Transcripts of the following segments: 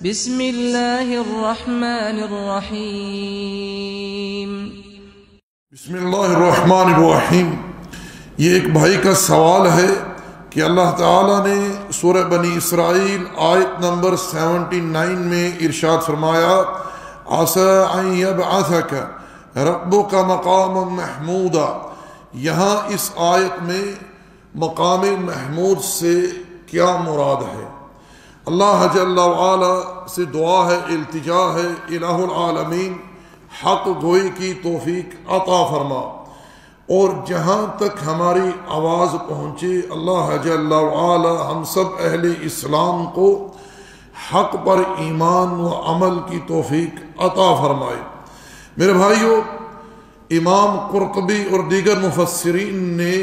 بسم اللہ الرحمن الرحیم۔ بسم اللہ الرحمن الرحیم۔ یہ ایک بھائی کا سوال ہے کہ اللہ تعالیٰ نے سورہ بنی اسرائیل آیت نمبر 79 میں ارشاد فرمایا عَسَىٰ أَن يَبْعَثَكَ رَبُّكَ مَقَامًا مَحْمُودًا۔ یہاں اس آیت میں مقام محمود سے کیا مراد ہے؟ اللہ جل وعلا سے دعا ہے، التجا ہے، الہ العالمین حق گوئی کی توفیق عطا فرما، اور جہاں تک ہماری آواز پہنچے اللہ جل وعلا ہم سب اہل اسلام کو حق پر ایمان و عمل کی توفیق عطا فرمائے۔ میرے بھائیو، امام قرطبی اور دیگر مفسرین نے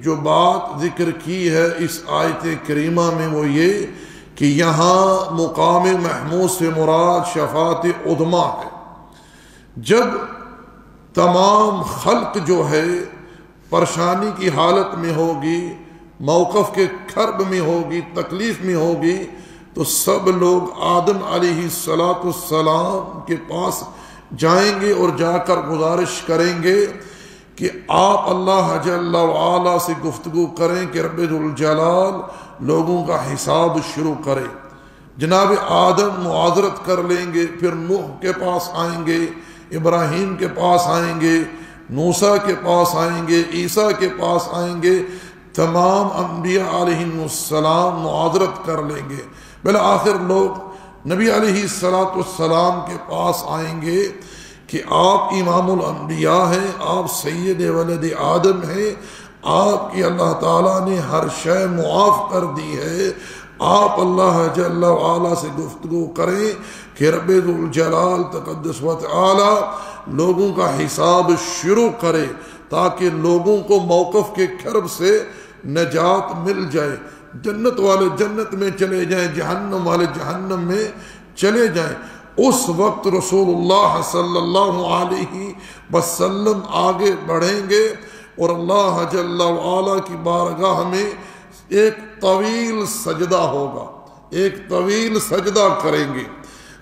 جو بات ذکر کی ہے اس آیت کریمہ میں وہ یہ کہ یہاں مقام محمود سے مراد شفاعت عظمی ہے۔ جب تمام خلق جو ہے پریشانی کی حالت میں ہوگی، موقف کے کرب میں ہوگی، تکلیف میں ہوگی، تو سب لوگ آدم علیہ السلام کے پاس جائیں گے اور جا کر گزارش کریں گے کہ آپ اللہ جل وعلا سے گفتگو کریں کہ رب ذوالجلال لوگوں کا حساب شروع کرے۔ جناب آدم معاذرت کر لیں گے، پھر نوح کے پاس آئیں گے، ابراہیم کے پاس آئیں گے، موسیٰ کے پاس آئیں گے، عیسیٰ کے پاس آئیں گے، تمام انبیاء علیہ السلام معاذرت کر لیں گے۔ بالآخر لوگ نبی علیہ السلام کے پاس آئیں گے کہ آپ امام الانبیاء ہیں، آپ سید ولد آدم ہیں، آپ کی اللہ تعالیٰ نے ہر شے معاف کر دی ہے، آپ اللہ جل وعلا سے گفتگو کریں کہ رب ذوالجلال تقدس و تعالی لوگوں کا حساب شروع کرے تاکہ لوگوں کو موقف کے کرب سے نجات مل جائے، جنت والے جنت میں چلے جائیں، جہنم والے جہنم میں چلے جائیں۔ اس وقت رسول اللہ صلی اللہ علیہ وسلم آگے بڑھیں گے اور اللہ جل وعلا کی بارگاہ میں ایک طویل سجدہ ہوگا، ایک طویل سجدہ کریں گے۔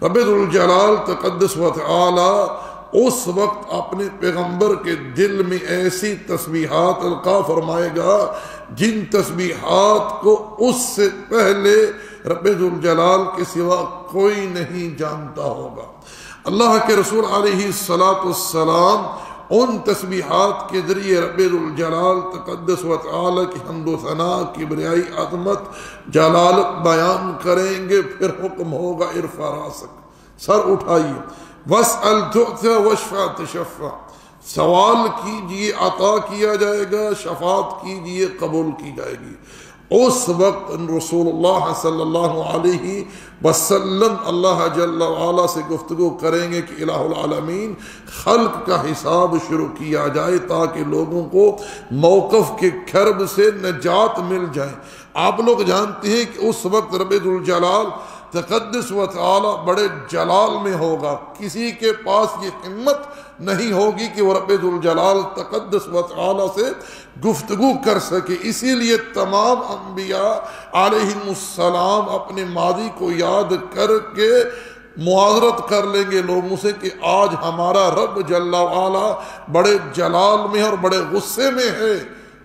رب ذوالجلال تقدس و تعالی اس وقت اپنے پیغمبر کے دل میں ایسی تسبیحات القا فرمائے گا جن تسبیحات کو اس سے پہلے رب ذوالجلال کے سوا کوئی نہیں جانتا ہوگا۔ اللہ کے رسول علیہ السلام ان تسبیحات کے ذریعے رب ذوالجلال تقدس و تعالی کی حمد و ثنا، کبریائی، عظمت، جلالت بیان کریں گے، پھر حکم ہوگا ارفع راسک، سر اٹھائیے، واسأل تعطى واشفع تشفع، سوال کیجئے عطا کیا جائے گا، شفاعت کیجئے قبول کی جائے گی۔ اس وقت رسول اللہ صلی اللہ علیہ وسلم اللہ جل وعلا سے گفتگو کریں گے کہ الہ العالمین خلق کا حساب شروع کیا جائے تاکہ لوگوں کو موقف کے کرب سے نجات مل جائے۔ آپ لوگ جانتے ہیں کہ اس وقت رب ذوالجلال تقدس و تعالی بڑے جلال میں ہوگا، کسی کے پاس یہ ہمت نہیں ہوگی کہ وہ رب ذوالجلال تقدس و تعالی سے گفتگو کر سکے۔ اسی لیے تمام انبیاء علیہ السلام اپنے ماضی کو یاد کر کے معاذرت کر لیں گے لوگوں سے کہ آج ہمارا رب جل وعلا بڑے جلال میں اور بڑے غصے میں ہے،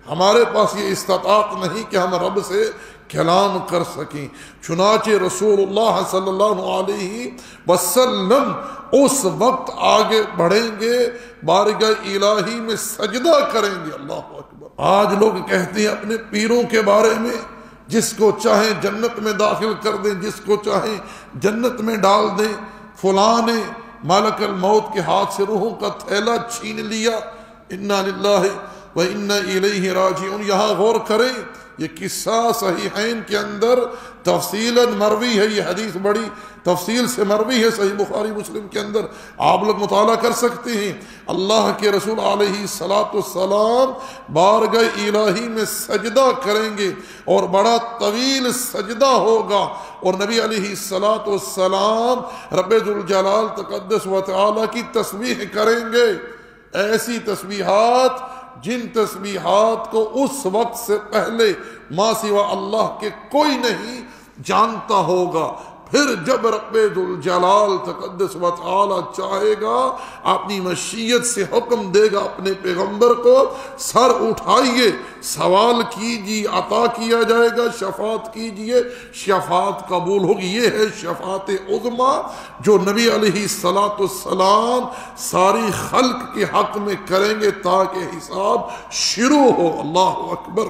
ہمارے پاس یہ استطاعت نہیں کہ ہم رب سے کلام کر سکیں۔ چنانچہ رسول اللہ صلی اللہ علیہ وسلم اس وقت آگے بڑھیں گے، بارگاہ الہی میں سجدہ کریں گے۔ اللہ اکبر۔ آج لوگ کہتے ہیں اپنے پیروں کے بارے میں جس کو چاہیں جنت میں داخل کر دیں، جس کو چاہیں جنت میں ڈال دیں، فلاں نے ملک الموت کے ہاتھ سے روحوں کا تھیلا چھین لیا، انا للہ و انا الیہ راجعون۔ یہاں غور کریں، یہ قصہ صحیحین کے اندر تفصیلاً مروی ہے، یہ حدیث بڑی تفصیل سے مروی ہے صحیح بخاری مسلم کے اندر، آپ لوگ مطالعہ کر سکتے ہیں۔ اللہ کے رسول علیہ السلام بارگاہ الہی میں سجدہ کریں گے اور بڑا طویل سجدہ ہوگا، اور نبی علیہ السلام رب ذوالجلال تقدس و تعالی کی تسبیح کریں گے، ایسی تسبیحات جن تسبیحات کو اس وقت سے پہلے ما سوا اللہ کے کوئی نہیں جانتا ہوگا۔ پھر جب رب ذوالجلال تقدس و تعالی چاہے گا اپنی مشیت سے حکم دے گا اپنے پیغمبر کو سر اٹھائیے سوال کیجیے عطا کیا جائے گا شفاعت کیجیے شفاعت قبول ہوگی یہ ہے شفاعت عظمیٰ جو نبی علیہ السلام ساری خلق کے حق میں کریں گے تاکہ حساب شروع ہو اللہ اکبر